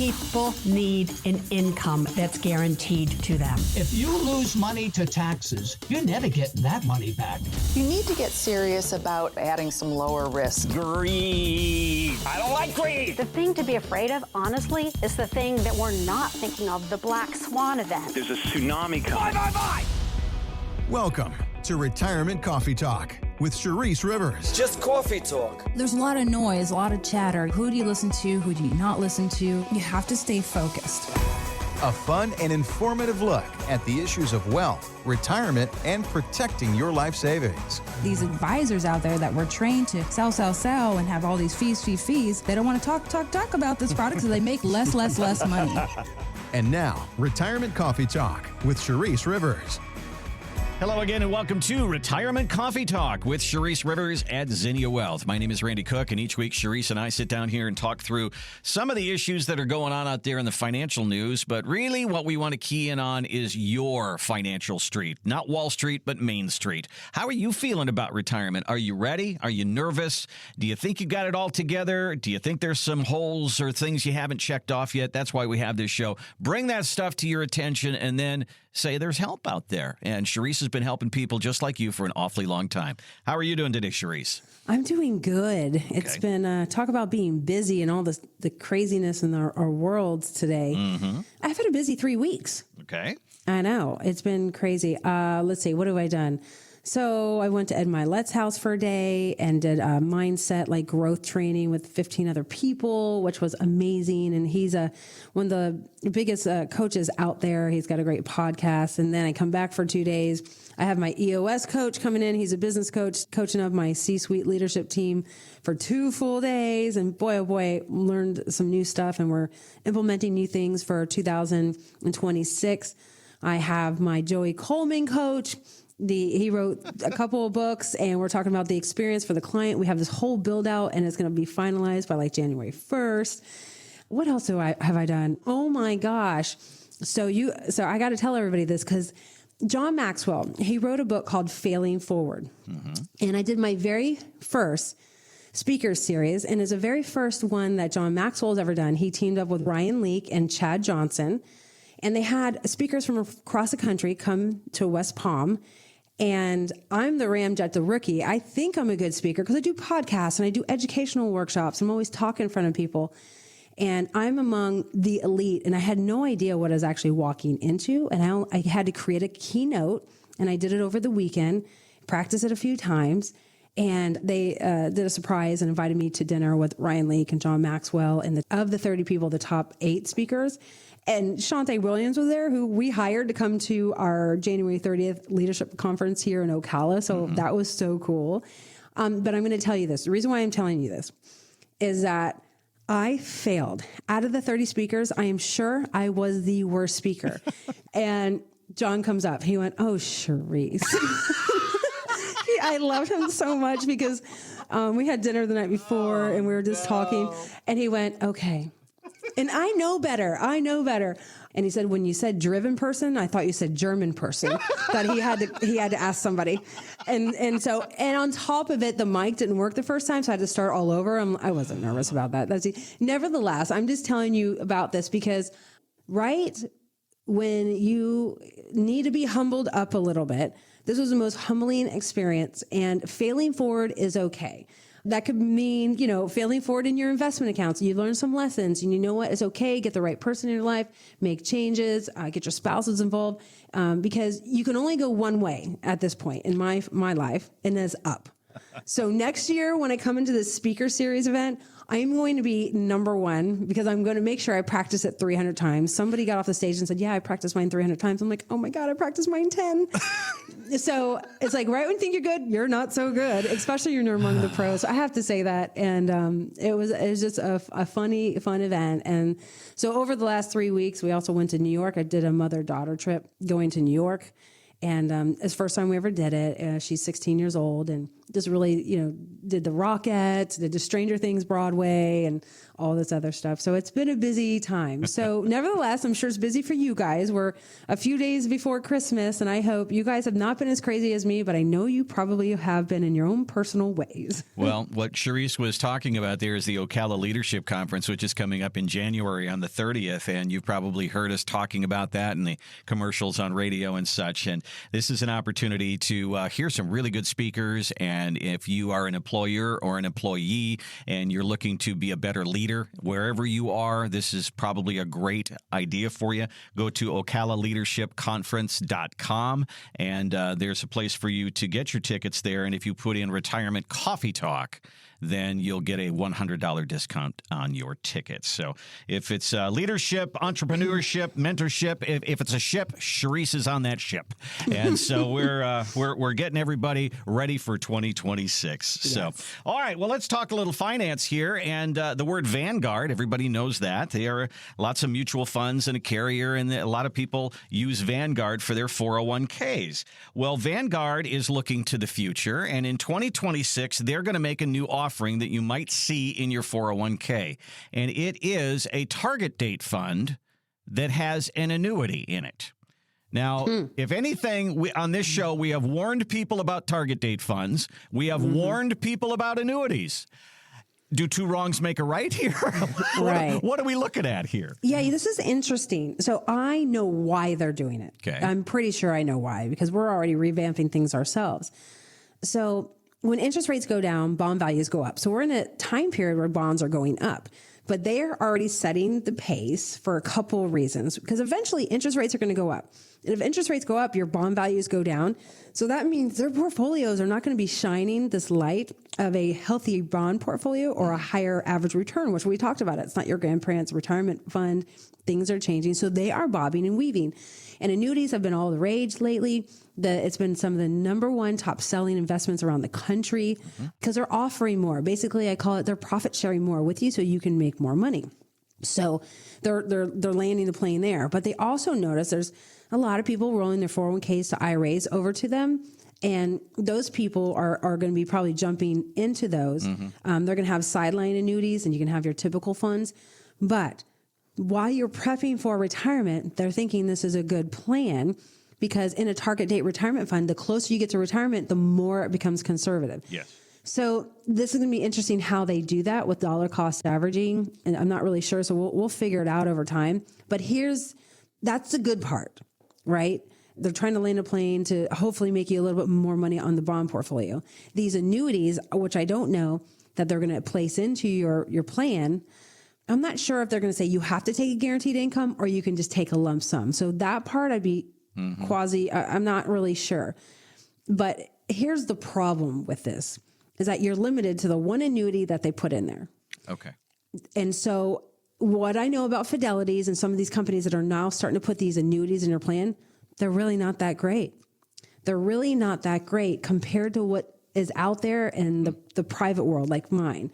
People need an income that's guaranteed to them. If you lose money to taxes, you're never getting that money back. You need to get serious about adding some lower risk. Greed. I don't like greed. The thing to be afraid of, honestly, is the thing that we're not thinking of, the black swan event. There's a tsunami coming. Bye. Welcome to Retirement Coffee Talk with Charisse Rivers. Just coffee talk. There's a lot of noise, a lot of chatter. Who do you listen to? Who do you not listen to? You have to stay focused. A fun and informative look at the issues of wealth, retirement, and protecting your life savings. These advisors out there that were trained to sell, and have all these fees. They don't want to talk about this product, so they make less money. And now, Retirement Coffee Talk with Charisse Rivers. Hello again, and welcome to Retirement Coffee Talk with Charisse Rivers at Zinnia Wealth. My name is Randy Cook, and each week Charisse and I sit down here and talk through some of the issues that are going on out there in the financial news. But really what we want to key in on is your financial street. Not Wall Street, but Main Street. How are you feeling about retirement? Are you ready? Are you nervous? Do you think you got it all together? Do you think there's some holes or things you haven't checked off yet? That's why we have this show. Bring that stuff to your attention and then say there's help out there. And Charisse has been helping people just like you for an awfully long time. How are you doing today, Charisse? I'm doing good. It's been talk about being busy and all the craziness in our worlds today. Mm-hmm. I've had a busy 3 weeks. Okay. I know. It's been crazy. Let's see. What have I done? So I went to Ed Milet's house for a day and did a mindset growth training with 15 other people, which was amazing. And he's one of the biggest coaches out there. He's got a great podcast. And then I come back for 2 days. I have my EOS coach coming in. He's a business coach, coaching of my C-suite leadership team for 2 full days. And boy, oh boy, learned some new stuff. And we're implementing new things for 2026. I have my Joey Coleman coach. He wrote a couple of books, and we're talking about the experience for the client. We have this whole build out, and it's going to be finalized by January 1st. What else have I done? Oh my gosh. So I got to tell everybody this because John Maxwell, he wrote a book called Failing Forward. Mm-hmm. And I did my very first speaker series, and it's the very first one that John Maxwell has ever done. He teamed up with Ryan Leake and Chad Johnson, and they had speakers from across the country come to West Palm. And I'm the Ramjet, the rookie. I think I'm a good speaker because I do podcasts and I do educational workshops. I'm always talking in front of people. And I'm among the elite. And I had no idea what I was actually walking into. And I had to create a keynote. And I did it over the weekend, practiced it a few times. And they did a surprise and invited me to dinner with Ryan Leake and John Maxwell. And of the 30 people, the top 8 speakers. And Shantae Williams was there, who we hired to come to our January 30th leadership conference here in Ocala. So that was so cool. But I'm going to tell you this. The reason why I'm telling you this is that I failed. Out of the 30 speakers, I am sure I was the worst speaker. And John comes up. He went, "Oh, Charisse." I loved him so much because we had dinner the night before and we were just talking. And he went, "Okay." And I know better. And he said, "When you said driven person, I thought you said German person." That he had to ask somebody. And on top of it, the mic didn't work the first time, so I had to start all over. I wasn't nervous about that. Nevertheless, I'm just telling you about this because right when you need to be humbled up a little bit, this was the most humbling experience, and failing forward is okay. That could mean, failing forward in your investment accounts. You learn some lessons and you know what? It's okay. Get the right person in your life, make changes, get your spouses involved, because you can only go one way at this point in my life, and that's up. So next year, when I come into this speaker series event, I'm going to be number 1 because I'm going to make sure I practice it 300 times. Somebody got off the stage and said, "Yeah, I practiced mine 300 times." I'm like, "Oh my God, I practiced mine 10. So it's right when you think you're good, you're not so good, especially when you're among the pros. So I have to say that. And it was just a fun event. And so over the last 3 weeks, we also went to New York. I did a mother-daughter trip going to New York. And it's the first time we ever did it. She's 16 years old, and just really, did the Rockettes, did the Stranger Things Broadway and all this other stuff. So it's been a busy time. So nevertheless, I'm sure it's busy for you guys. We're a few days before Christmas, and I hope you guys have not been as crazy as me, but I know you probably have been in your own personal ways. Well, what Charisse was talking about there is the Ocala Leadership Conference, which is coming up in January on the 30th, and you've probably heard us talking about that in the commercials on radio and such. And this is an opportunity to hear some really good speakers. And if you are an employer or an employee and you're looking to be a better leader, wherever you are, this is probably a great idea for you. Go to OcalaLeadershipConference.com, and there's a place for you to get your tickets there. And if you put in Retirement Coffee Talk, then you'll get a $100 discount on your tickets. So if it's leadership, entrepreneurship, mentorship, if it's a ship, Charisse is on that ship. And so we're getting everybody ready for 2026. Yes. So, all right, well, let's talk a little finance here. And the word Vanguard, everybody knows that. There are lots of mutual funds and a carrier, and a lot of people use Vanguard for their 401ks. Well, Vanguard is looking to the future, and in 2026, they're going to make a new offering that you might see in your 401k. And it is a target date fund that has an annuity in it. Now, if anything, on this show, we have warned people about target date funds. We have warned people about annuities. Do two wrongs make a right here? Right. What are we looking at here? Yeah, this is interesting. So I know why they're doing it. Okay. I'm pretty sure I know why, because we're already revamping things ourselves. So when interest rates go down, bond values go up. So we're in a time period where bonds are going up, but they are already setting the pace for a couple of reasons, because eventually interest rates are going to go up. And if interest rates go up, your bond values go down. So that means their portfolios are not going to be shining this light of a healthy bond portfolio or a higher average return, which we talked about. It's not your grandparents' retirement fund. Things are changing. So they are bobbing and weaving. And annuities have been all the rage lately. It's been some of the number one top selling investments around the country because they're offering more. Basically, I call it they're profit sharing more with you so you can make more money. So they're landing the plane there. But they also notice there's a lot of people rolling their 401ks to IRAs over to them. And those people are going to be probably jumping into those. They're going to have sideline annuities, and you can have your typical funds. But while you're prepping for retirement, they're thinking this is a good plan, because in a target date retirement fund, the closer you get to retirement, the more it becomes conservative. Yes. So this is going to be interesting how they do that with dollar cost averaging. And I'm not really sure. So we'll figure it out over time. But that's the good part, right? They're trying to land a plane to hopefully make you a little bit more money on the bond portfolio. These annuities, which I don't know that they're going to place into your plan, I'm not sure if they're going to say you have to take a guaranteed income or you can just take a lump sum. So that part I'd be I'm not really sure. But here's the problem with this, is that you're limited to the one annuity that they put in there. Okay. And so what I know about Fidelities and some of these companies that are now starting to put these annuities in your plan, they're really not that great. They're really not that great compared to what is out there in the private world, like mine.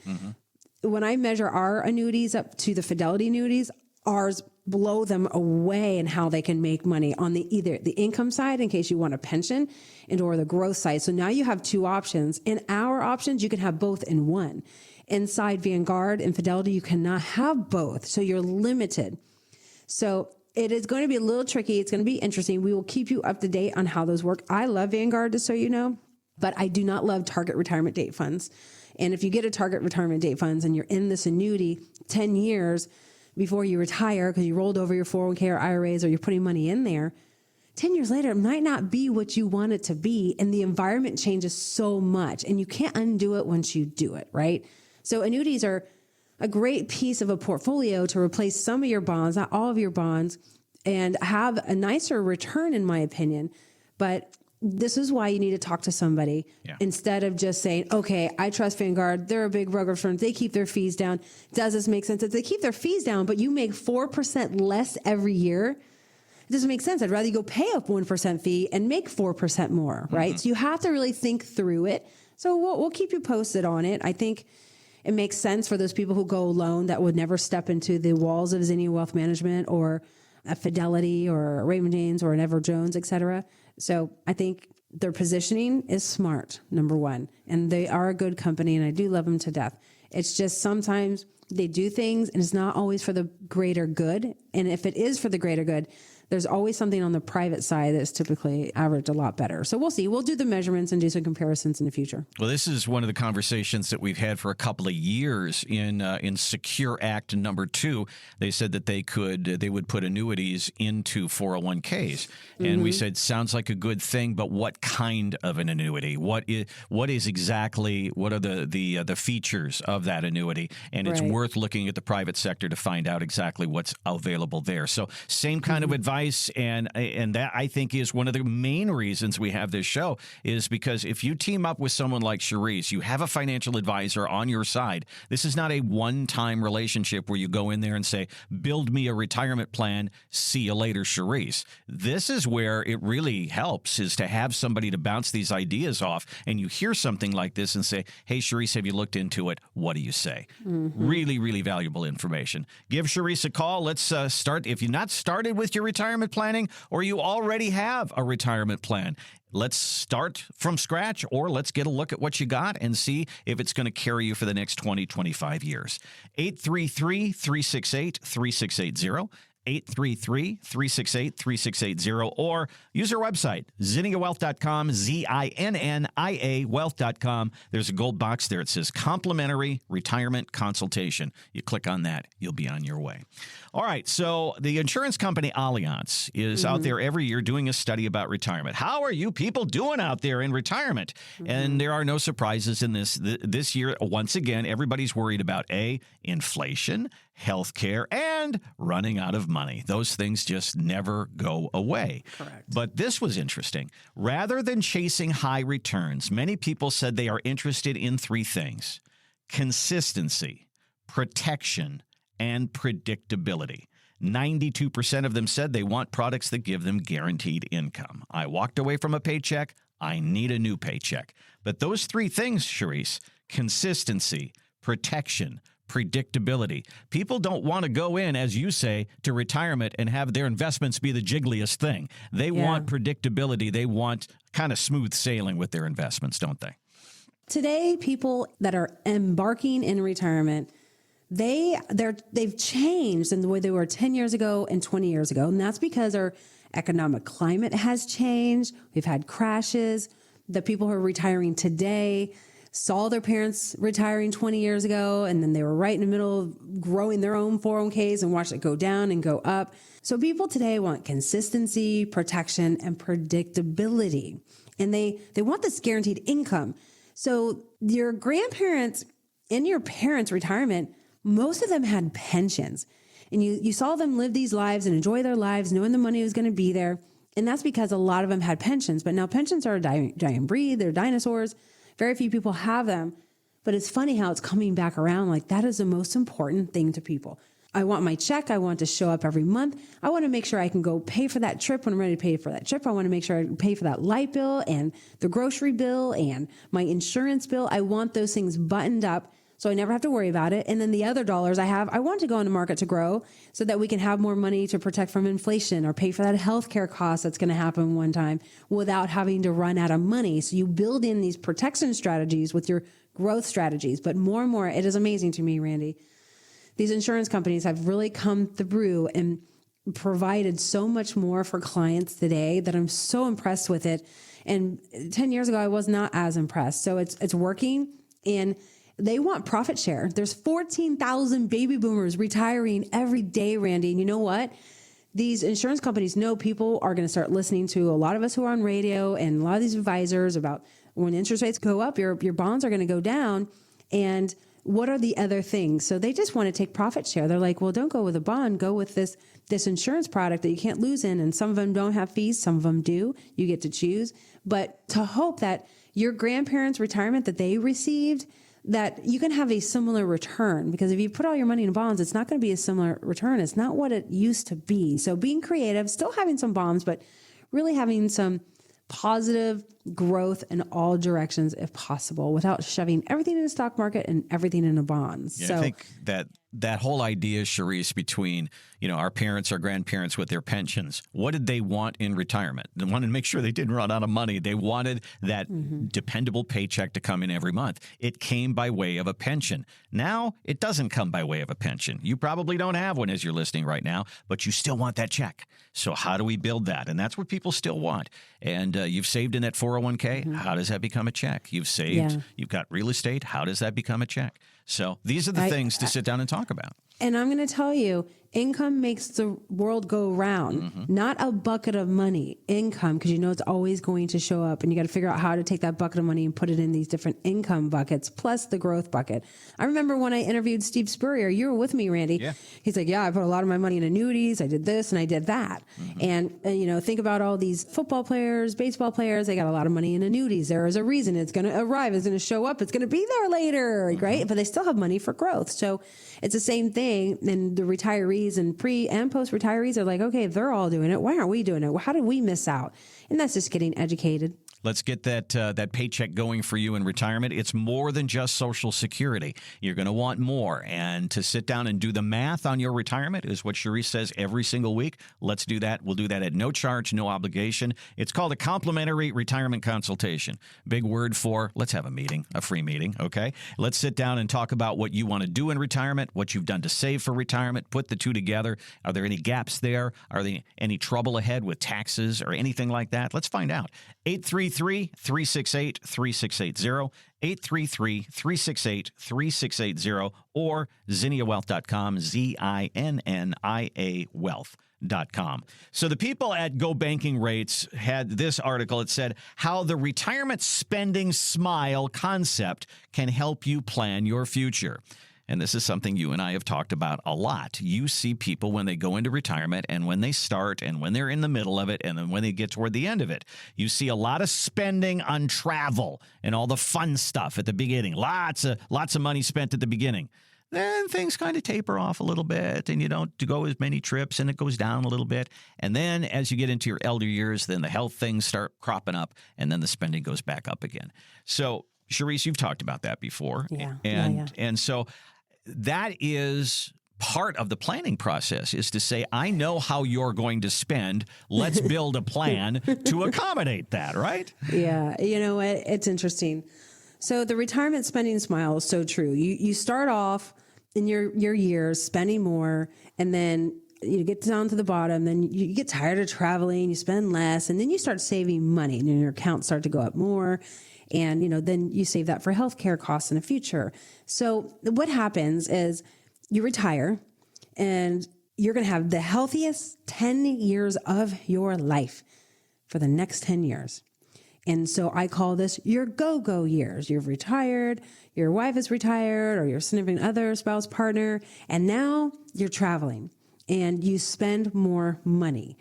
When I measure our annuities up to the Fidelity annuities, ours blow them away in how they can make money on either the income side in case you want a pension and or the growth side. So now you have two options. In our options, you can have both in one. Inside Vanguard and Fidelity, you cannot have both. So you're limited. So it is going to be a little tricky. It's going to be interesting. We will keep you up to date on how those work. I love Vanguard, just so you know, but I do not love target retirement date funds. And if you get a target retirement date funds and you're in this annuity 10 years before you retire because you rolled over your 401k or IRAs or you're putting money in there, 10 years later, it might not be what you want it to be. And the environment changes so much and you can't undo it once you do it, right? So annuities are a great piece of a portfolio to replace some of your bonds, not all of your bonds, and have a nicer return, in my opinion. But this is why you need to talk to somebody instead of just saying, okay, I trust Vanguard. They're a big brokerage firm. They keep their fees down. Does this make sense? If they keep their fees down, but you make 4% less every year, it doesn't make sense. I'd rather you go pay a 1% fee and make 4% more, right? So you have to really think through it. So we'll keep you posted on it. I think it makes sense for those people who go alone that would never step into the walls of Zinnia Wealth Management or a Fidelity or a Raymond James or an Ever Jones, et cetera. So I think their positioning is smart, number one, and they are a good company, and I do love them to death. It's just sometimes they do things and it's not always for the greater good. And if it is for the greater good, there's always something on the private side that's typically averaged a lot better. So we'll see. We'll do the measurements and do some comparisons in the future. Well, this is one of the conversations that we've had for a couple of years in Secure Act number 2. They said that they would put annuities into 401ks. And we said, sounds like a good thing, but what kind of an annuity? What are the features of that annuity? And it's worth looking at the private sector to find out exactly what's available there. So same kind of advice. And that, I think, is one of the main reasons we have this show, is because if you team up with someone like Charisse, you have a financial advisor on your side. This is not a one-time relationship where you go in there and say, build me a retirement plan, see you later, Charisse. This is where it really helps, is to have somebody to bounce these ideas off, and you hear something like this and say, hey, Charisse, have you looked into it? What do you say? Really, really valuable information. Give Charisse a call. Let's start. If you're not started with your retirement planning, or you already have a retirement plan, let's start from scratch, or let's get a look at what you got and see if it's going to carry you for the next 20, 25 years. 833-368-3680. 833-368-3680, or use our website, zinniawealth.com, ZINNIA wealth.com. There's a gold box there. It says complimentary retirement consultation. You click on that, you'll be on your way. All right, so the insurance company Allianz is out there every year doing a study about retirement. How are you people doing out there in retirement? And there are no surprises in this. This year, once again, everybody's worried about inflation, healthcare, and running out of money. Those things just never go away. Correct. But this was interesting. Rather than chasing high returns, many people said they are interested in 3 things: consistency, protection, and predictability. 92% of them said they want products that give them guaranteed income. I walked away from a paycheck. I need a new paycheck. But those 3 things, Charisse, consistency, protection, predictability. People don't want to go in, as you say, to retirement and have their investments be the jiggliest thing. They want predictability. They want kind of smooth sailing with their investments, don't they? Today, people that are embarking in retirement, they've changed in the way they were 10 years ago and 20 years ago. And that's because our economic climate has changed. We've had crashes. The people who are retiring today saw their parents retiring 20 years ago, and then they were right in the middle of growing their own 401ks and watched it go down and go up. So people today want consistency, protection, and predictability. And they want this guaranteed income. So your grandparents in your parents' retirement, most of them had pensions. And you saw them live these lives and enjoy their lives, knowing the money was going to be there. And that's because a lot of them had pensions. But now pensions are a dying breed. They're dinosaurs. Very few people have them. But it's funny how it's coming back around. Like, that is the most important thing to people. I want my check. I want to show up every month. I want to make sure I can go pay for that trip when I'm ready to pay for that trip. I want to make sure I pay for that light bill and the grocery bill and my insurance bill. I want those things buttoned up so I never have to worry about it. And then the other dollars I want to go in the market to grow so that we can have more money to protect from inflation or pay for that healthcare cost that's going to happen one time without having to run out of money. So you build in these protection strategies with your growth strategies. But more and more, it is amazing to me, Randy. These insurance companies have really come through and provided so much more for clients today that I'm so impressed with it. And 10 years ago, I was not as impressed. So it's working, and they want profit share. There's 14,000 baby boomers retiring every day, Randy. And you know what? These insurance companies know people are going to start listening to a lot of us who are on radio and a lot of these advisors about when interest rates go up, your bonds are going to go down. And what are the other things? So they just want to take profit share. They're like, well, don't go with a bond. Go with this insurance product that you can't lose in. And some of them don't have fees. Some of them do. You get to choose. But to hope that your grandparents' retirement that they received, that you can have a similar return. Because if you put all your money in bonds, it's not going to be a similar return. It's not what it used to be. So being creative, still having some bonds, but really having some positive growth in all directions if possible, without shoving everything in the stock market and everything into bonds. Yeah, so I think that that whole idea, Charisse, between, our parents, our grandparents with their pensions, what did they want in retirement? They wanted to make sure they didn't run out of money. They wanted that dependable paycheck to come in every month. It came by way of a pension. Now, it doesn't come by way of a pension. You probably don't have one as you're listening right now, but you still want that check. So how do we build that? And that's what people still want. And you've saved in that 401k. How does that become a check? You've saved. You've got real estate. How does that become a check? So these are the things to sit down and talk about. And I'm going to tell you, income makes the world go round, not a bucket of money, income, because it's always going to show up, and you got to figure out how to take that bucket of money and put it in these different income buckets, plus the growth bucket. I remember when I interviewed Steve Spurrier, you were with me, Randy. Yeah. He's like, I put a lot of my money in annuities. I did this and I did that. And, think about all these football players, baseball players, they got a lot of money in annuities. There is a reason it's going to arrive. It's going to show up. It's going to be there later, right? But they still have money for growth. So it's the same thing. And the retirees and pre and post retirees are like, okay, they're all doing it. Why aren't we doing it? How did we miss out? And that's just getting educated. Let's get that paycheck going for you in retirement. It's more than just Social Security. You're going to want more. And to sit down and do the math on your retirement is what Charisse says every single week. Let's do that. We'll do that at no charge, no obligation. It's called a complimentary retirement consultation. Big word for let's have a meeting, a free meeting, okay? Let's sit down and talk about what you want to do in retirement, what you've done to save for retirement, put the two together. Are there any gaps there? Are there any trouble ahead with taxes or anything like that? Let's find out. 833-368-3680, 833-368-3680, or ZinniaWealth.com, ZINNIA Wealth.com. So the people at Go Banking Rates had this article. It said how the retirement spending smile concept can help you plan your future. And this is something you and I have talked about a lot. You see people when they go into retirement and when they start and when they're in the middle of it and then when they get toward the end of it. You see a lot of spending on travel and all the fun stuff at the beginning. Lots of money spent at the beginning. Then things kind of taper off a little bit and you don't go as many trips and it goes down a little bit. And then as you get into your elder years, then the health things start cropping up and then the spending goes back up again. So, Charisse, you've talked about that before. Yeah. And so that is part of the planning process, is to say, I know how you're going to spend. Let's build a plan to accommodate that, right? Yeah. You know what? It's interesting. So the retirement spending smile is so true. You start off in your years spending more, and then you get down to the bottom, then you get tired of traveling, you spend less, and then you start saving money and your accounts start to go up more. And, then you save that for healthcare costs in the future. So what happens is you retire and you're going to have the healthiest 10 years of your life for the next 10 years. And so I call this your go-go years. You've retired, your wife is retired, or your significant other, spouse, partner, and now you're traveling and you spend more money.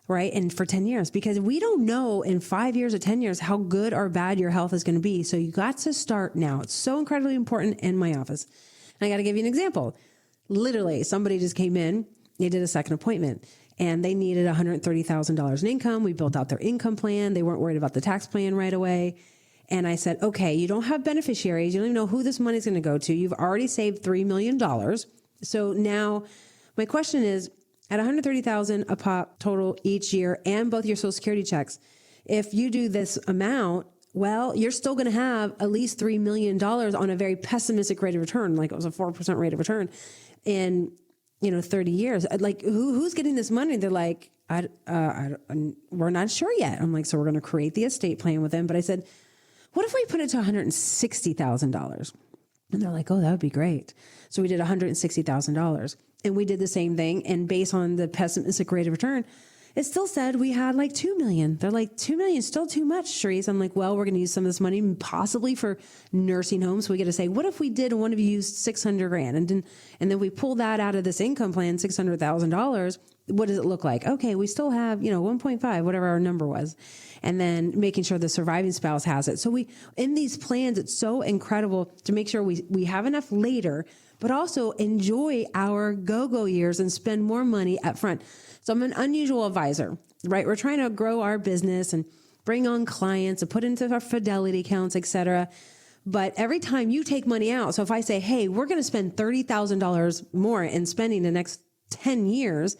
Right. And for 10 years, because we don't know in 5 years or 10 years how good or bad your health is going to be. So you got to start now. It's so incredibly important in my office. And I got to give you an example. Literally, somebody just came in, they did a second appointment and they needed $130,000 in income. We built out their income plan. They weren't worried about the tax plan right away. And I said, okay, you don't have beneficiaries. You don't even know who this money is going to go to. You've already saved $3 million. So now my question is, at $130,000 a pop total each year and both your Social Security checks, if you do this amount, well, you're still going to have at least $3 million on a very pessimistic rate of return, like it was a 4% rate of return in 30 years. Like who's getting this money? They're like, we're not sure yet. I'm like, so we're going to create the estate plan with them. But I said, what if we put it to $160,000? And they're like, oh, that would be great. So we did $160,000. And we did the same thing. And based on the pessimistic rate of return, it still said we had like $2 million. They're like, $2 million, still too much, Charisse. I'm like, well, we're going to use some of this money possibly for nursing homes. So we get to say, what if we did one of you used $600,000 and then we pull that out of this income plan, $600,000. What does it look like? Okay, we still have, 1.5, whatever our number was. And then making sure the surviving spouse has it. So in these plans, it's so incredible to make sure we have enough later, but also enjoy our go-go years and spend more money up front. So I'm an unusual advisor, right? We're trying to grow our business and bring on clients and put into our fidelity accounts, et cetera. But every time you take money out, so if I say, hey, we're going to spend $30,000 more in spending the next 10 years,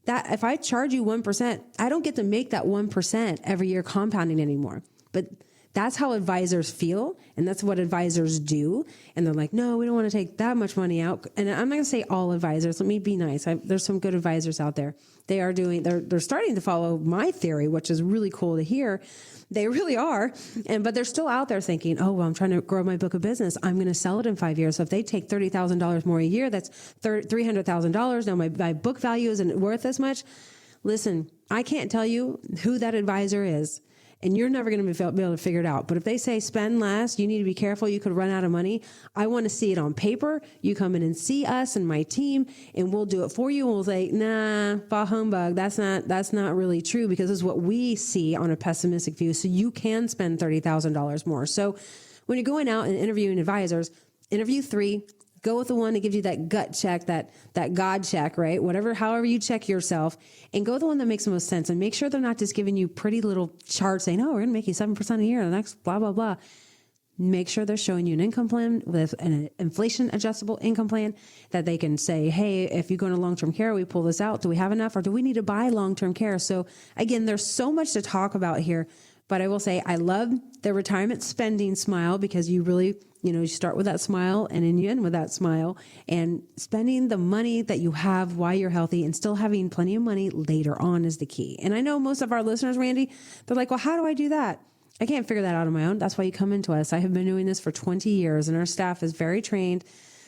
that if I charge you 1%, I don't get to make that 1% every year compounding anymore. But that's how advisors feel, and that's what advisors do. And they're like, no, we don't want to take that much money out. And I'm not going to say all advisors. Let me be nice. There's some good advisors out there. They're starting to follow my theory, which is really cool to hear. They really are. But they're still out there thinking, oh, well, I'm trying to grow my book of business. I'm going to sell it in 5 years. So if they take $30,000 more a year, that's $300,000. Now my book value isn't worth as much. Listen, I can't tell you who that advisor is. And you're never going to be able to figure it out. But if they say spend less, you need to be careful, you could run out of money. I want to see it on paper. You come in and see us and my team, and we'll do it for you. And we'll say, nah, bah humbug. That's not really true, because this is what we see on a pessimistic view. So you can spend $30,000 more. So when you're going out and interviewing advisors, interview 3. Go with the one that gives you that gut check, that God check, right? However you check yourself, and go with the one that makes the most sense, and make sure they're not just giving you pretty little charts saying, oh, we're going to make you 7% a year, the next blah, blah, blah. Make sure they're showing you an income plan with an inflation adjustable income plan that they can say, hey, if you go into long-term care, we pull this out. Do we have enough, or do we need to buy long-term care? So again, there's so much to talk about here, but I will say I love the retirement spending smile, because you really, you start with that smile and then you end with that smile, and spending the money that you have while you're healthy and still having plenty of money later on is the key. And I know most of our listeners, Randy, they're like, well, how do I do that? I can't figure that out on my own. That's why you come into us. I have been doing this for 20 years, and our staff is very trained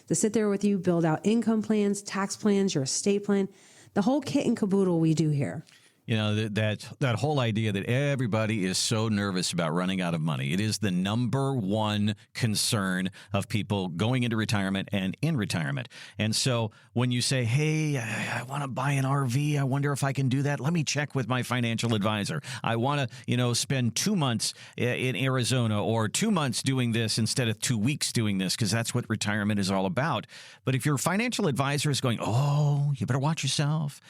to sit there with you, build out income plans, tax plans, your estate plan, the whole kit and caboodle we do here. That whole idea that everybody is so nervous about running out of money. It is the number one concern of people going into retirement and in retirement. And so when you say, hey, I want to buy an RV, I wonder if I can do that. Let me check with my financial advisor. I want to, spend 2 months in Arizona, or 2 months doing this instead of 2 weeks doing this, because that's what retirement is all about. But if your financial advisor is going, oh, you better watch yourself,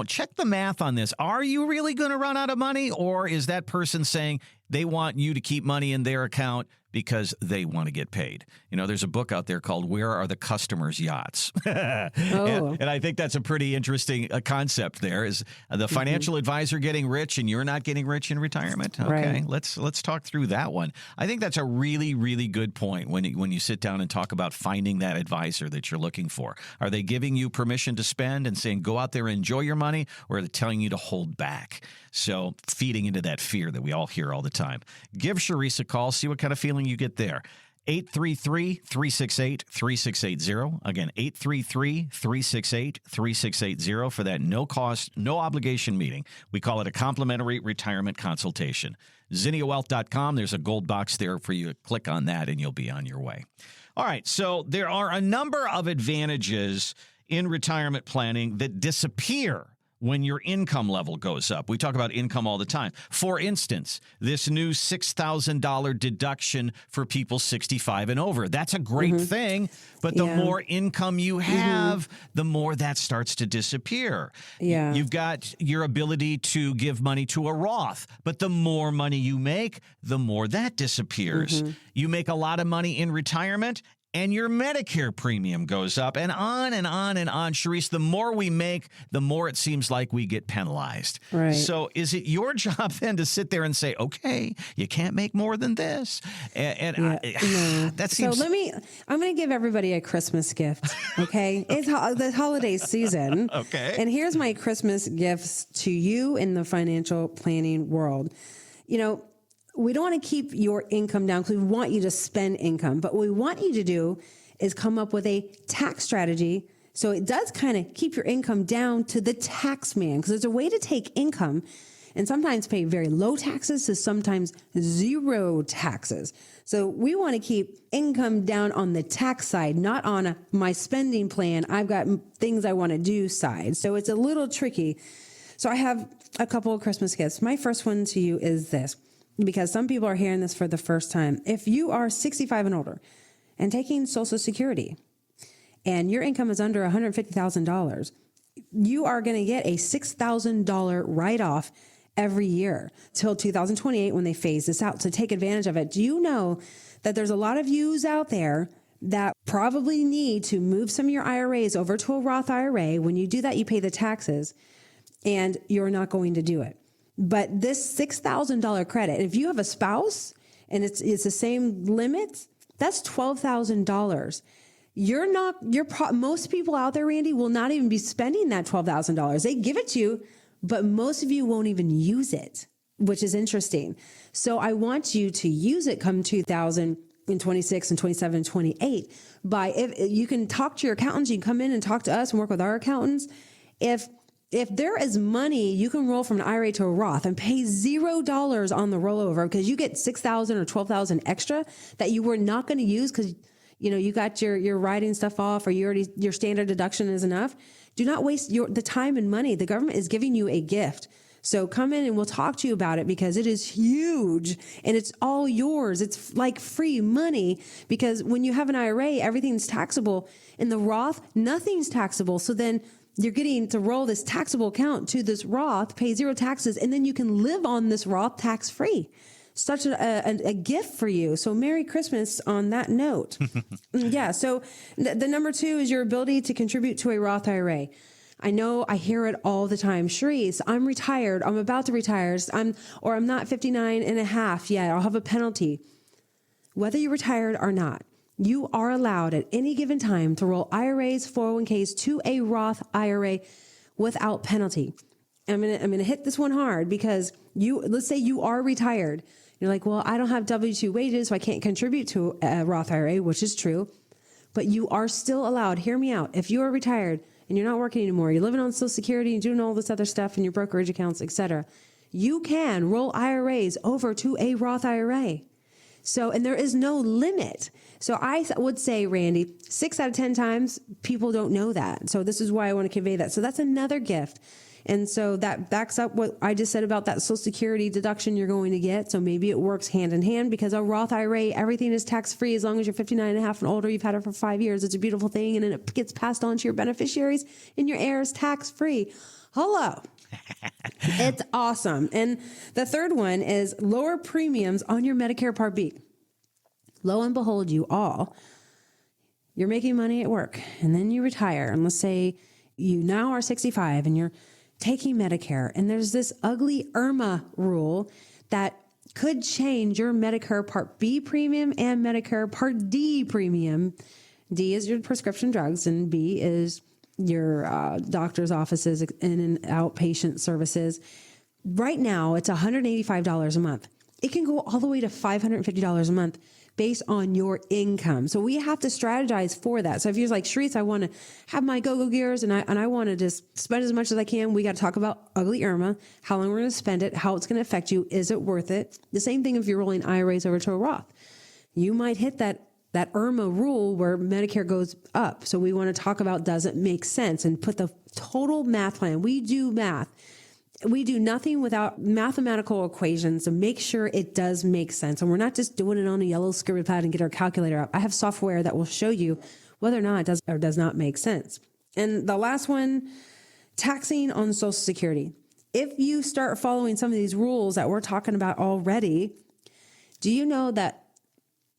check the math on this. Are you really going to run out of money, or is that person saying they want you to keep money in their account because they want to get paid? There's a book out there called Where Are the Customers' Yachts? And I think that's a pretty interesting concept there. Is the financial advisor getting rich and you're not getting rich in retirement? Okay, right. Let's talk through that one. I think that's a really, really good point when you sit down and talk about finding that advisor that you're looking for. Are they giving you permission to spend and saying, go out there and enjoy your money, or are they telling you to hold back? So feeding into that fear that we all hear all the time. Give Charisse a call. See what kind of feeling you get there. 833-368-3680. Again, 833-368-3680 for that no-cost, no-obligation meeting. We call it a complimentary retirement consultation. ZinniaWealth.com. There's a gold box there for you. Click on that, and you'll be on your way. All right, so there are a number of advantages in retirement planning that disappear when your income level goes up. We talk about income all the time. For instance, this new $6,000 deduction for people 65 and over. That's a great thing, but the more income you have, the more that starts to disappear. Yeah. You've got your ability to give money to a Roth, but the more money you make, the more that disappears. You make a lot of money in retirement, and your Medicare premium goes up, and on and on and on. Charisse, the more we make, the more it seems like we get penalized. Right. So is it your job then to sit there and say, okay, you can't make more than this? That seems... So I'm going to give everybody a Christmas gift, okay? It's the holiday season. Okay. And here's my Christmas gifts to you in the financial planning world. We don't want to keep your income down because we want you to spend income. But what we want you to do is come up with a tax strategy so it does kind of keep your income down to the tax man, because there's a way to take income and sometimes pay very low taxes to sometimes zero taxes. So we want to keep income down on the tax side, not on my spending plan, I've got things I want to do side. So it's a little tricky. So I have a couple of Christmas gifts. My first one to you is this, because some people are hearing this for the first time. If you are 65 and older and taking Social Security and your income is under $150,000, you are going to get a $6,000 write-off every year till 2028 when they phase this out. So take advantage of it. Do you know that there's a lot of yous out there that probably need to move some of your IRAs over to a Roth IRA? When you do that, you pay the taxes, and you're not going to do it. But this $6,000 credit, if you have a spouse and it's the same limit, that's $12,000. Most people out there, Randy, will not even be spending that $12,000. They give it to you, but most of you won't even use it, which is interesting. So I want you to use it come 2026 and 27 and 28. If you can talk to your accountants, you can come in and talk to us and work with our accountants. If there is money, you can roll from an IRA to a Roth and pay $0 on the rollover because you get $6,000 or $12,000 extra that you were not going to use because you got your writing stuff off or your standard deduction is enough. Do not waste the time and money. The government is giving you a gift. So come in and we'll talk to you about it because it is huge and it's all yours. It's like free money because when you have an IRA, everything's taxable. In the Roth, nothing's taxable. So then you're getting to roll this taxable account to this Roth, pay zero taxes, and then you can live on this Roth tax-free. Such a gift for you. So Merry Christmas on that note. Yeah. So the number 2 is your ability to contribute to a Roth IRA. I know I hear it all the time. Sharice, I'm retired. I'm about to retire. I'm not 59 and a half yet. I'll have a penalty. Whether you're retired or not, you are allowed at any given time to roll IRAs, 401ks to a Roth IRA without penalty. I'm gonna hit this one hard because let's say you are retired. You're like, well, I don't have W-2 wages, so I can't contribute to a Roth IRA, which is true. But you are still allowed. Hear me out. If you are retired and you're not working anymore, you're living on Social Security and doing all this other stuff in your brokerage accounts, etc., you can roll IRAs over to a Roth IRA. So, and there is no limit. So I would say, Randy, 6 out of 10 times people don't know that. So this is why I want to convey that. So that's another gift. And so that backs up what I just said about that Social Security deduction you're going to get. So maybe it works hand in hand because a Roth IRA, everything is tax-free as long as you're 59 and a half and older. You've had it for 5 years. It's a beautiful thing. And then it gets passed on to your beneficiaries and your heirs tax-free. Hello. It's awesome. And the third one is lower premiums on your Medicare Part B. Lo and behold, you're making money at work and then you retire. And let's say you now are 65 and you're taking Medicare, and there's this ugly IRMA rule that could change your Medicare Part B premium and Medicare Part D premium. D is your prescription drugs, and B is your doctor's offices and outpatient services. Right now, it's $185 a month. It can go all the way to $550 a month based on your income. So we have to strategize for that. So if you're like, Sharice, I want to have my go-go gears and I want to just spend as much as I can, we got to talk about ugly IRMA, how long we're going to spend it, how it's going to affect you. Is it worth it? The same thing if you're rolling IRAs over to a Roth. You might hit that IRMA rule where Medicare goes up. So we want to talk about, does it make sense, and put the total math plan. We do math. We do nothing without mathematical equations to make sure it does make sense. And we're not just doing it on a yellow scribble pad and get our calculator up. I have software that will show you whether or not it does or does not make sense. And the last one, taxing on Social Security. If you start following some of these rules that we're talking about already, do you know that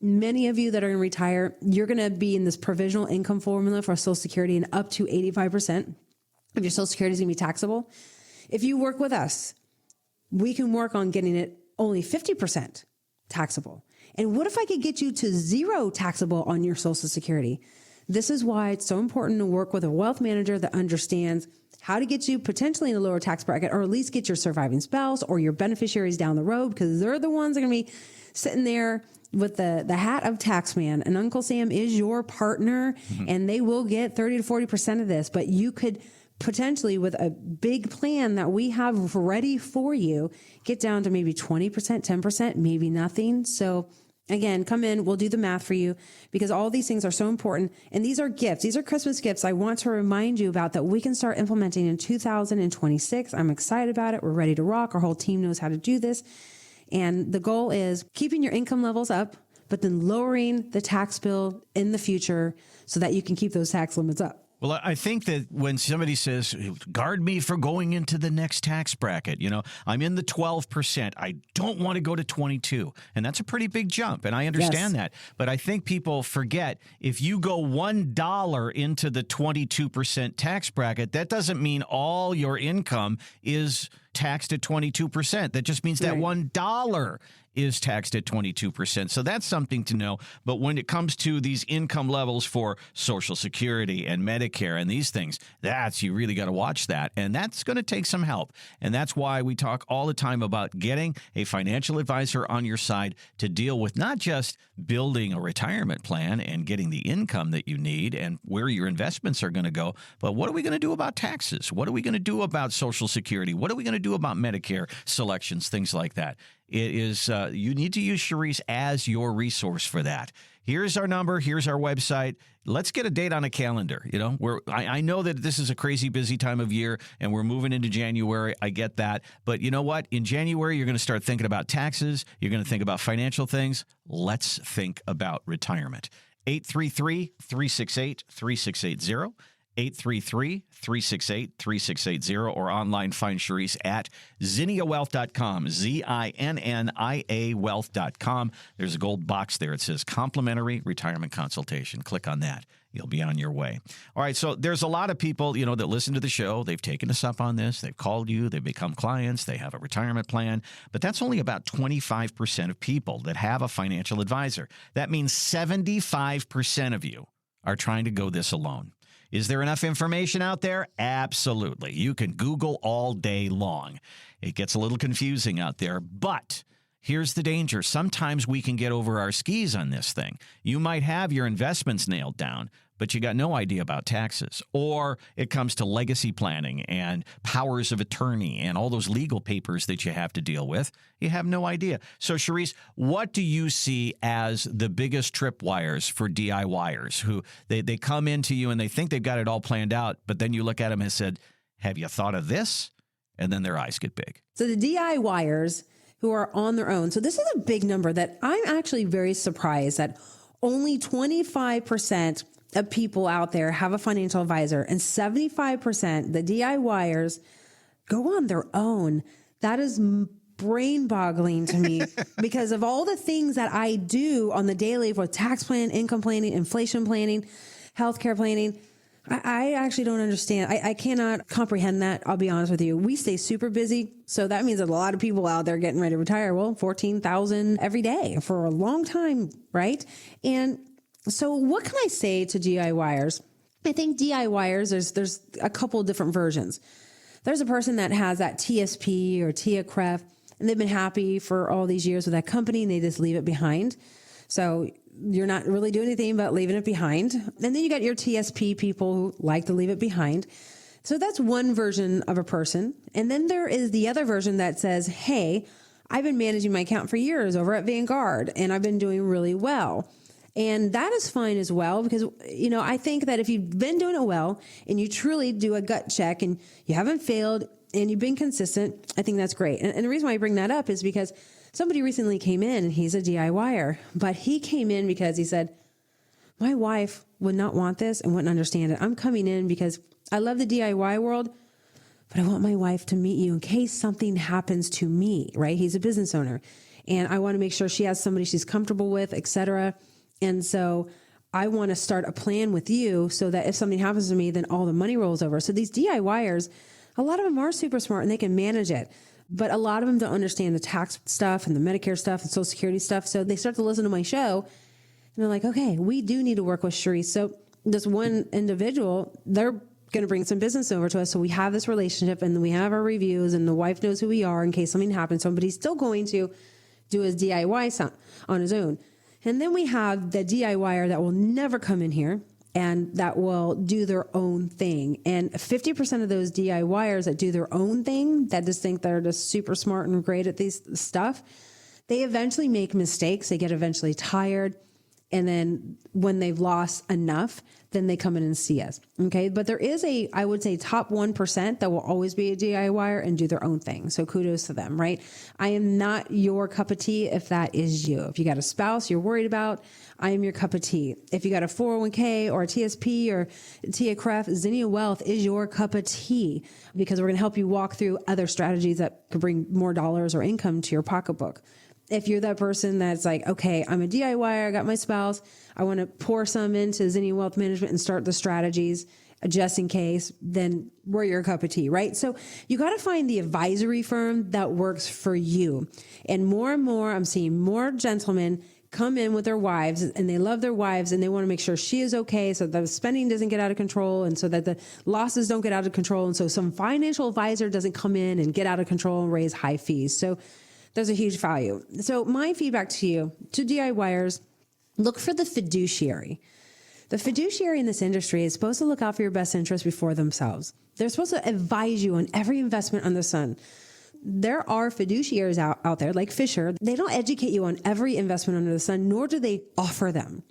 many of you that are going to retire, you're going to be in this provisional income formula for Social Security, and up to 85% of your Social Security is going to be taxable? If you work with us, we can work on getting it only 50% taxable. And what if I could get you to 0 taxable on your Social Security? This is why it's so important to work with a wealth manager that understands how to get you potentially in a lower tax bracket, or at least get your surviving spouse or your beneficiaries down the road, because they're the ones that are going to be sitting there with the hat of taxman. And Uncle Sam is your partner, and they will get 30 to 40% of this. But you could potentially, with a big plan that we have ready for you, get down to maybe 20%, 10%, maybe nothing. So again, come in, we'll do the math for you, because all these things are so important. And these are gifts. These are Christmas gifts I want to remind you about that we can start implementing in 2026. I'm excited about it. We're ready to rock. Our whole team knows how to do this. And the goal is keeping your income levels up, but then lowering the tax bill in the future so that you can keep those tax limits up. Well, I think that when somebody says, guard me for going into the next tax bracket, I'm in the 12%. I don't want to go to 22. And that's a pretty big jump. And I understand that. But I think people forget if you go $1 into the 22% tax bracket, that doesn't mean all your income is taxed at 22%. That just means that $1 is taxed at 22%. So that's something to know. But when it comes to these income levels for Social Security and Medicare and these things, you really got to watch that. And that's going to take some help. And that's why we talk all the time about getting a financial advisor on your side to deal with not just building a retirement plan and getting the income that you need and where your investments are going to go, but what are we going to do about taxes? What are we going to do about Social Security? What are we going to do about Medicare selections, things like that? It is you need to use Charisse as your resource for that. Here's our number. Here's our website. Let's get a date on a calendar. I know that this is a crazy busy time of year and we're moving into January. I get that. But you know what? In January, you're going to start thinking about taxes. You're going to think about financial things. Let's think about retirement. 833-368-3680. 833-368-3680 or online find Charisse at ZinniaWealth.com, ZINNIA Wealth.com. There's a gold box there. It says complimentary retirement consultation. Click on that. You'll be on your way. All right, so there's a lot of people, that listen to the show. They've taken us up on this. They've called you. They've become clients. They have a retirement plan. But that's only about 25% of people that have a financial advisor. That means 75% of you are trying to go this alone. Is there enough information out there? Absolutely. You can Google all day long. It gets a little confusing out there, but here's the danger. Sometimes we can get over our skis on this thing. You might have your investments nailed down, but you got no idea about taxes. Or it comes to legacy planning and powers of attorney and all those legal papers that you have to deal with. You have no idea. So, Charisse, what do you see as the biggest tripwires for DIYers who they come into you and they think they've got it all planned out, but then you look at them and said, have you thought of this? And then their eyes get big. So the DIYers who are on their own. So this is a big number that I'm actually very surprised that only 25% of people out there have a financial advisor and 75%, the DIYers, go on their own. That is brain boggling to me because of all the things that I do on the daily for tax plan, income planning, inflation planning, healthcare planning. I actually don't understand. I cannot comprehend that. I'll be honest with you. We stay super busy. So that means that a lot of people out there getting ready to retire. Well, 14,000 every day for a long time, right? And so what can I say to DIYers? I think DIYers, there's a couple of different versions. There's a person that has that TSP or TIACREF, and they've been happy for all these years with that company, and they just leave it behind. So you're not really doing anything but leaving it behind. And then you got your TSP people who like to leave it behind. So that's one version of a person. And then there is the other version that says, hey, I've been managing my account for years over at Vanguard, and I've been doing really well. And that is fine as well, because, I think that if you've been doing it well and you truly do a gut check and you haven't failed and you've been consistent, I think that's great. And the reason why I bring that up is because somebody recently came in and he's a DIYer, but he came in because he said, my wife would not want this and wouldn't understand it. I'm coming in because I love the DIY world, but I want my wife to meet you in case something happens to me, right? He's a business owner and I want to make sure she has somebody she's comfortable with, et cetera. And so I want to start a plan with you so that if something happens to me, then all the money rolls over. So these DIYers, a lot of them are super smart and they can manage it. But a lot of them don't understand the tax stuff and the Medicare stuff and Social Security stuff. So they start to listen to my show and they're like, okay, we do need to work with Charisse. So this one individual, they're going to bring some business over to us. So we have this relationship and we have our reviews and the wife knows who we are in case something happens. Somebody's still going to do his DIY on his own. And then we have the DIYer that will never come in here and that will do their own thing. And 50% of those DIYers that do their own thing, that just think they're just super smart and great at these stuff, they eventually make mistakes. They get eventually tired. And then when they've lost enough, then they come in and see us. Okay. But there is I would say top 1% that will always be a DIYer and do their own thing. So kudos to them, right? I am not your cup of tea if that is you. If you got a spouse you're worried about, I am your cup of tea. If you got a 401k or a TSP or TIACREF, Zinnia Wealth is your cup of tea, because we're going to help you walk through other strategies that could bring more dollars or income to your pocketbook. If you're that person that's like, okay, I'm a DIYer, I got my spouse, I want to pour some into Zinnia Wealth Management and start the strategies just in case, then we're your cup of tea, right? So you got to find the advisory firm that works for you. And more, I'm seeing more gentlemen come in with their wives, and they love their wives, and they want to make sure she is okay, so the spending doesn't get out of control, and so that the losses don't get out of control, and so some financial advisor doesn't come in and get out of control and raise high fees. So there's a huge value. So my feedback to you, to DIYers, look for the fiduciary. The fiduciary in this industry is supposed to look out for your best interest before themselves. They're supposed to advise you on every investment under the sun. There are fiduciaries out there like Fisher. They don't educate you on every investment under the sun, nor do they offer them.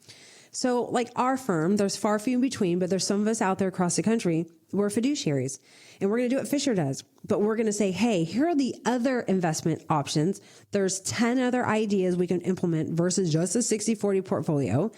So like our firm, there's far few in between, but there's some of us out there across the country. We're fiduciaries, and we're going to do what Fisher does, but we're going to say, hey, here are the other investment options. There's 10 other ideas we can implement versus just a 60-40 portfolio.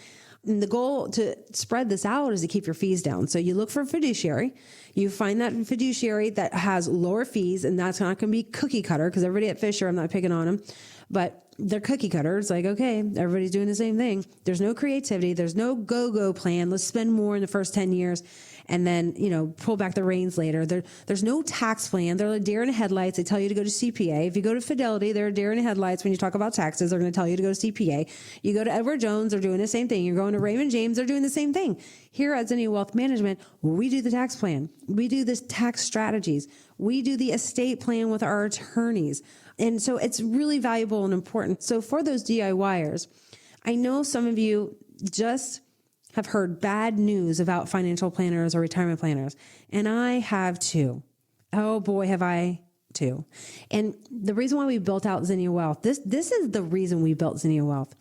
And the goal to spread this out is to keep your fees down. So you look for a fiduciary, you find that fiduciary that has lower fees, and that's not going to be cookie cutter, because everybody at Fisher, I'm not picking on them, but they're cookie cutter. It's like, okay, everybody's doing the same thing. There's no creativity. There's no go-go plan. Let's spend more in the first 10 years and then, pull back the reins later. There's no tax plan. They're like deer in the headlights. They tell you to go to CPA. If you go to Fidelity, they're deer in the headlights when you talk about taxes. They're going to tell you to go to CPA. You go to Edward Jones, they're doing the same thing. You're going to Raymond James, they're doing the same thing. Here at Zinnia Wealth Management, we do the tax plan. We do this tax strategies. We do the estate plan with our attorneys. And so it's really valuable and important. So for those DIYers, I know some of you just have heard bad news about financial planners or retirement planners, and I have too. Oh boy, have I too. And the reason why we built out Zinnia Wealth, this is the reason we built Zinnia Wealth.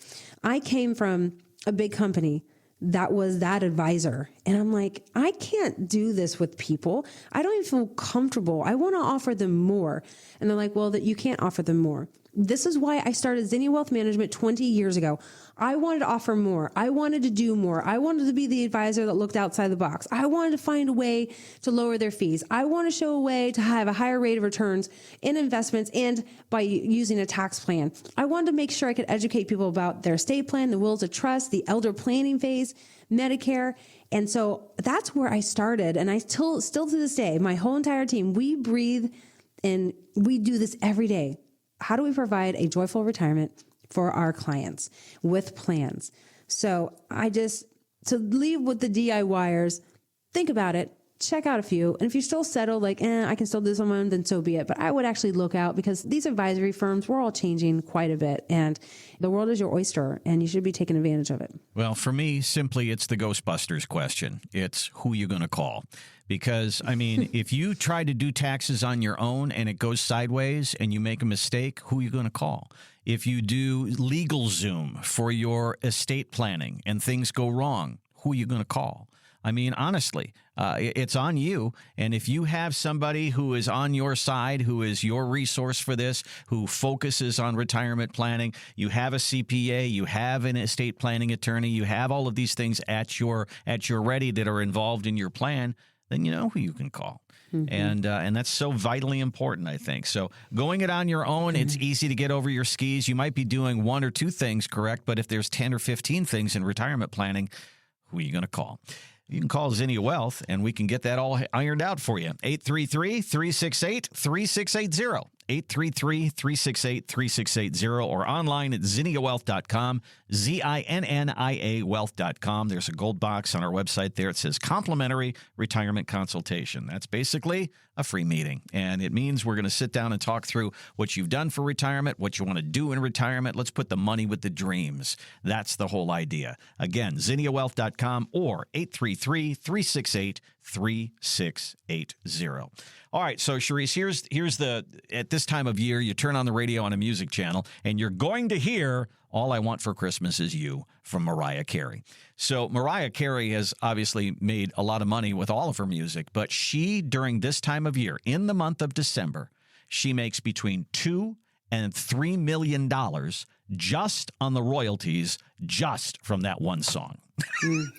I came from a big company that was that advisor. And I'm like, I can't do this with people. I don't even feel comfortable. I want to offer them more. And they're like, well, that you can't offer them more. This is why I started Zinnia Wealth Management 20 years ago. I wanted to offer more. I wanted to do more. I wanted to be the advisor that looked outside the box. I wanted to find a way to lower their fees. I want to show a way to have a higher rate of returns in investments and by using a tax plan. I wanted to make sure I could educate people about their estate plan, the wills of trust, the elder planning phase, Medicare. And so that's where I started. And I still to this day, my whole entire team, we breathe and we do this every day. How do we provide a joyful retirement for our clients with plans? So to leave with the DIYers, think about it, check out a few. And if you're still settled, like, I can still do this on my own, then so be it. But I would actually look out, because these advisory firms, we're all changing quite a bit. And the world is your oyster, and you should be taking advantage of it. Well, for me, simply, it's the Ghostbusters question. It's who you're going to call. Because, if you try to do taxes on your own and it goes sideways and you make a mistake, who are you going to call? If you do LegalZoom for your estate planning and things go wrong, who are you going to call? Honestly, it's on you. And if you have somebody who is on your side, who is your resource for this, who focuses on retirement planning, you have a CPA, you have an estate planning attorney, you have all of these things at your ready that are involved in your plan, then you know who you can call. Mm-hmm. And that's so vitally important, I think. So going it on your own, it's easy to get over your skis. You might be doing one or two things correct, but if there's 10 or 15 things in retirement planning, who are you going to call? You can call Zinnia Wealth, and we can get that all ironed out for you. 833-368-3680. 833-368-3680, or online at zinniawealth.com, ZINNIA wealth.com. There's a gold box on our website there. It says complimentary retirement consultation. That's basically a free meeting, and it means we're going to sit down and talk through what you've done for retirement, what you want to do in retirement. Let's put the money with the dreams. That's the whole idea. Again, zinniawealth.com or 833-368-3680. 3680. All right, so Sharice, here's the, at this time of year, you turn on the radio on a music channel, and you're going to hear All I Want for Christmas Is You from Mariah Carey. So Mariah Carey has obviously made a lot of money with all of her music, but she, during this time of year, in the month of December, she makes between $2 and $3 million just on the royalties, just from that one song.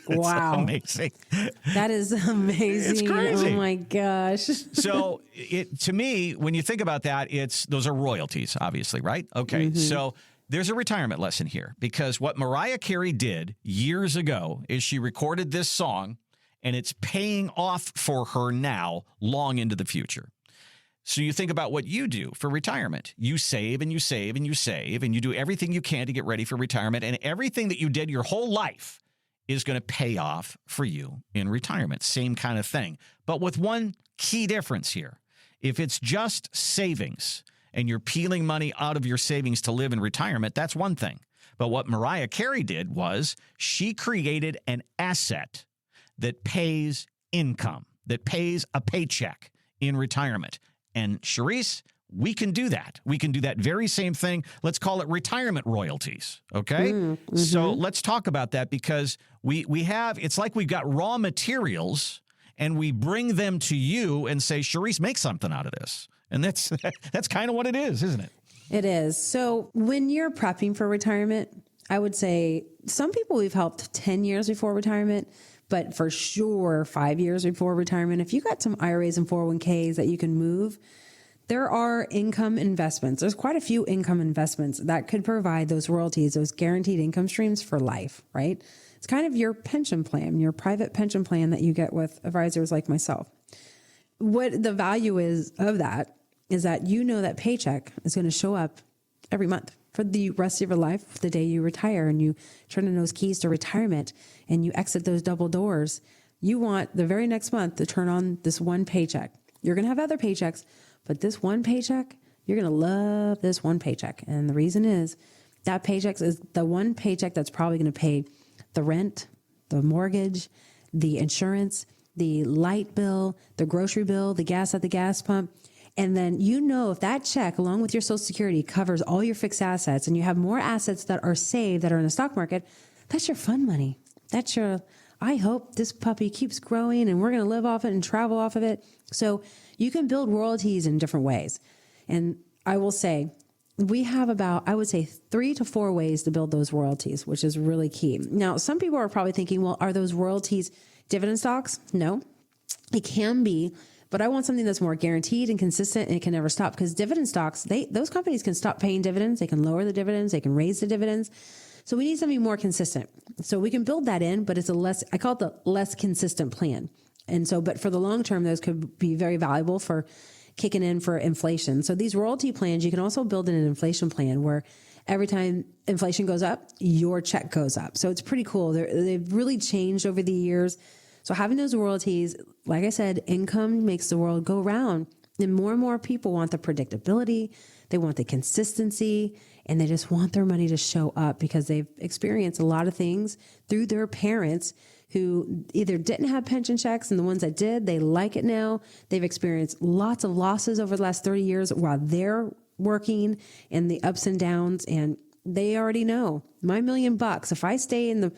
Wow. Amazing. That is amazing. It's crazy. Oh my gosh. So to me, when you think about that, those are royalties, obviously, right? Okay. So there's a retirement lesson here, because what Mariah Carey did years ago is she recorded this song, and it's paying off for her now long into the future. So you think about what you do for retirement. You save and you save and you save, and you do everything you can to get ready for retirement, and everything that you did your whole life is going to pay off for you in retirement. Same kind of thing, but with one key difference here. If it's just savings and you're peeling money out of your savings to live in retirement, that's one thing. But what Mariah Carey did was she created an asset that pays income, that pays a paycheck in retirement. And Sharice, we can do that. We can do that very same thing. Let's call it retirement royalties. Okay. So let's talk about that, because we have, it's like we've got raw materials and we bring them to you and say, Sharice, make something out of this. And that's kind of what it is, isn't it? It is. So when you're prepping for retirement, I would say some people we've helped 10 years before retirement, but for sure 5 years before retirement. If you got some IRAs and 401ks that you can move, there are income investments. There's quite a few income investments that could provide those royalties, those guaranteed income streams for life, right? It's kind of your pension plan, your private pension plan that you get with advisors like myself. What the value is of that is that you know that paycheck is going to show up every month for the rest of your life, the day you retire and you turn in those keys to retirement and you exit those double doors. You want the very next month to turn on this one paycheck. You're going to have other paychecks, but this one paycheck, you're going to love this one paycheck. And the reason is that paycheck is the one paycheck that's probably going to pay the rent, the mortgage, the insurance, the light bill, the grocery bill, the gas at the gas pump. And then you know if that check, along with your Social Security, covers all your fixed assets and you have more assets that are saved that are in the stock market, that's your fun money. That's your, I hope this puppy keeps growing and we're going to live off it and travel off of it. So you can build royalties in different ways. And I will say, we have about, I would say 3 to 4 ways to build those royalties, which is really key. Now, some people are probably thinking, well, are those royalties dividend stocks? No, it can be. But I want something that's more guaranteed and consistent, and it can never stop, because dividend stocks, those companies can stop paying dividends. They can lower the dividends. They can raise the dividends. So we need something more consistent. So we can build that in, but it's I call it the less consistent plan. And so, but for the long term, those could be very valuable for kicking in for inflation. So these royalty plans, you can also build in an inflation plan where every time inflation goes up, your check goes up. So it's pretty cool. They've really changed over the years. So having those royalties, like I said, income makes the world go round. And more people want the predictability, they want the consistency, and they just want their money to show up because they've experienced a lot of things through their parents who either didn't have pension checks, and the ones that did, they like it now. They've experienced lots of losses over the last 30 years while they're working, and the ups and downs, and they already know my $1 million, if I stay in the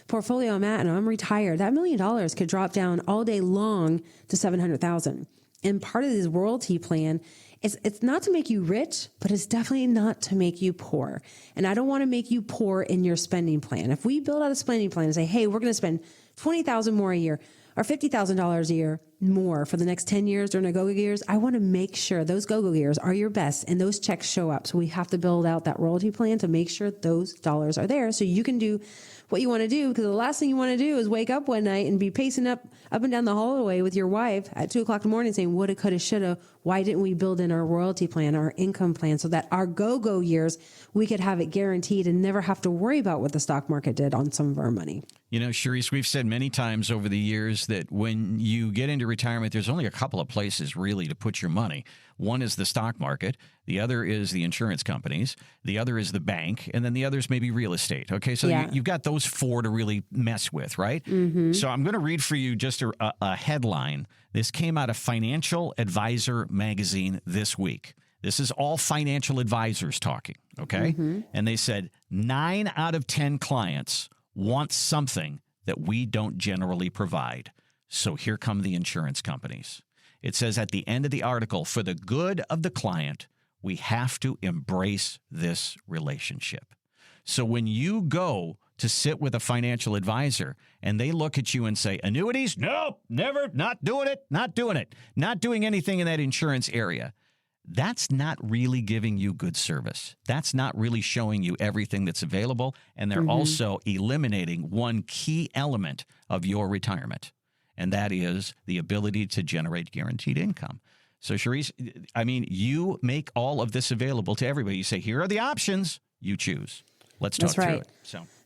portfolio I'm at and I'm retired, that $1 million could drop down all day long to 700,000. And part of this royalty plan is it's not to make you rich, but it's definitely not to make you poor. And I don't want to make you poor in your spending plan. If we build out a spending plan and say, hey, we're going to spend $20,000 more a year or $50,000 a year more for the next 10 years during the go-go years, I want to make sure those go-go years are your best and those checks show up. So we have to build out that royalty plan to make sure those dollars are there so you can do what you want to do, because the last thing you want to do is wake up one night and be pacing up and down the hallway with your wife at 2 o'clock in the morning saying, woulda, coulda, shoulda. Why didn't we build in our royalty plan, our income plan, so that our go-go years, we could have it guaranteed and never have to worry about what the stock market did on some of our money? You know, Sharice, we've said many times over the years that when you get into retirement, there's only a couple of places really to put your money. One is the stock market. The other is the insurance companies. The other is the bank. And then the others may be real estate. Okay, so you've got those four to really mess with, right? So I'm going to read for you just a headline. This came out of Financial Advisor magazine this week. This is all financial advisors talking, okay? And they said 9 out of 10 clients want something that we don't generally provide. So here come the insurance companies. It says at the end of the article, for the good of the client, we have to embrace this relationship. So when you go to sit with a financial advisor and they look at you and say, annuities? Nope, never, not doing it, not doing anything in that insurance area. That's not really giving you good service. That's not really showing you everything that's available. And they're also eliminating one key element of your retirement, and that is the ability to generate guaranteed income. So, Charisse, I mean, you make all of this available to everybody. You say, here are the options. You choose. Let's talk through it.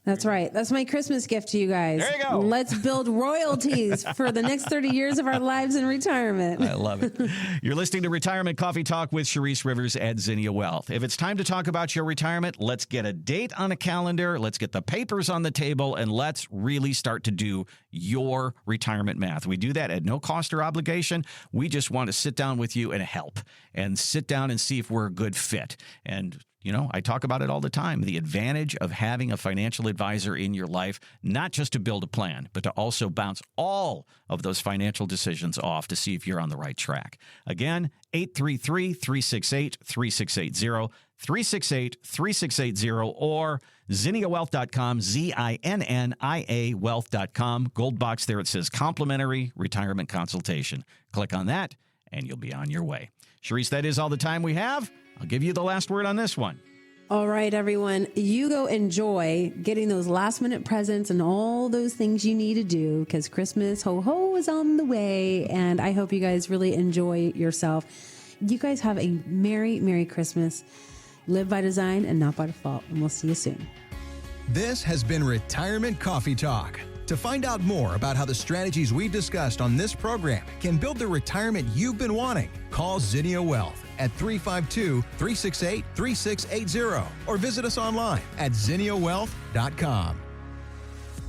That's right. That's my Christmas gift to you guys. There you go. Let's build royalties for the next 30 years of our lives in retirement. I love it. You're listening to Retirement Coffee Talk with Charisse Rivers at Zinnia Wealth. If it's time to talk about your retirement, let's get a date on a calendar, let's get the papers on the table, and let's really start to do your retirement math. We do that at no cost or obligation. We just want to sit down with you and help and sit down and see if we're a good fit. And you know, I talk about it all the time, the advantage of having a financial advisor in your life, not just to build a plan, but to also bounce all of those financial decisions off to see if you're on the right track. Again, 833-368-3680, 368-3680, or ZinniaWealth.com, ZINNIA Wealth.com. Gold box there, it says complimentary retirement consultation. Click on that, and you'll be on your way. Charisse, that is all the time we have. I'll give you the last word on this one. All right, everyone. You go enjoy getting those last-minute presents and all those things you need to do because Christmas, ho-ho, is on the way. And I hope you guys really enjoy yourself. You guys have a Merry, Merry Christmas. Live by design and not by default. And we'll see you soon. This has been Retirement Coffee Talk. To find out more about how the strategies we've discussed on this program can build the retirement you've been wanting, call Zinnia Wealth at 352-368-3680 or visit us online at ZinniaWealth.com.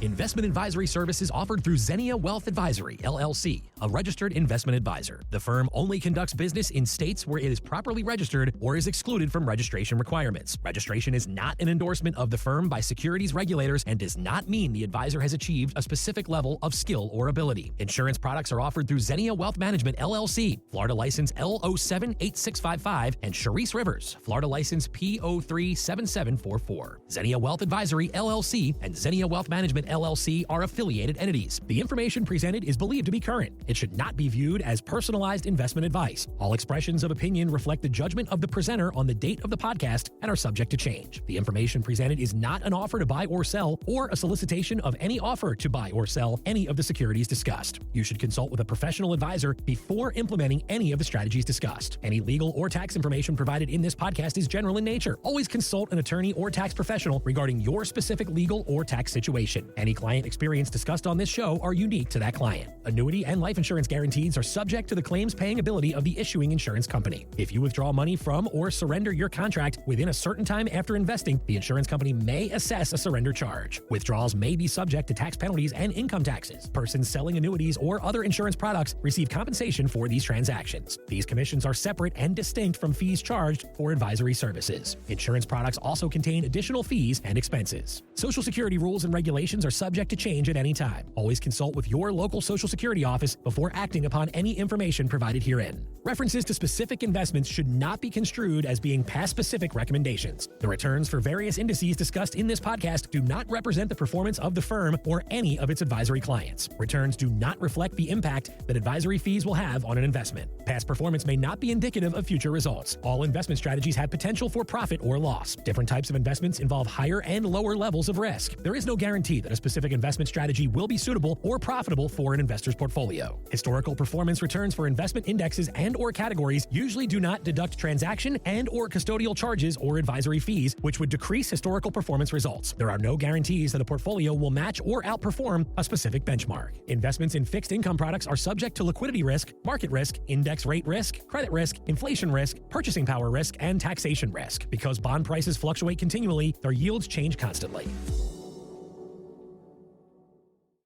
Investment advisory services offered through Zinnia Wealth Advisory, LLC, a registered investment advisor. The firm only conducts business in states where it is properly registered or is excluded from registration requirements. Registration is not an endorsement of the firm by securities regulators and does not mean the advisor has achieved a specific level of skill or ability. Insurance products are offered through Zinnia Wealth Management, LLC, Florida license L078655, and Charisse Rivers, Florida license P037744. Zinnia Wealth Advisory, LLC, and Zinnia Wealth Management, LLC are affiliated entities. The information presented is believed to be current. It should not be viewed as personalized investment advice. All expressions of opinion reflect the judgment of the presenter on the date of the podcast and are subject to change. The information presented is not an offer to buy or sell or a solicitation of any offer to buy or sell any of the securities discussed. You should consult with a professional advisor before implementing any of the strategies discussed. Any legal or tax information provided in this podcast is general in nature. Always consult an attorney or tax professional regarding your specific legal or tax situation. Any client experience discussed on this show are unique to that client. Annuity and life insurance guarantees are subject to the claims paying ability of the issuing insurance company. If you withdraw money from or surrender your contract within a certain time after investing, the insurance company may assess a surrender charge. Withdrawals may be subject to tax penalties and income taxes. Persons selling annuities or other insurance products receive compensation for these transactions. These commissions are separate and distinct from fees charged for advisory services. Insurance products also contain additional fees and expenses. Social Security rules and regulations are subject to change at any time. Always consult with your local Social Security office before acting upon any information provided herein. References to specific investments should not be construed as being past specific recommendations. The returns for various indices discussed in this podcast do not represent the performance of the firm or any of its advisory clients. Returns do not reflect the impact that advisory fees will have on an investment. Past performance may not be indicative of future results. All investment strategies have potential for profit or loss. Different types of investments involve higher and lower levels of risk. There is no guarantee that a specific investment strategy will be suitable or profitable for an investor's portfolio. Historical performance returns for investment indexes and or categories usually do not deduct transaction and or custodial charges or advisory fees, which would decrease historical performance results. There are no guarantees that a portfolio will match or outperform a specific benchmark. Investments in fixed income products are subject to liquidity risk, market risk, index rate risk, credit risk, inflation risk, purchasing power risk, and taxation risk. Because bond prices fluctuate continually, their yields change constantly.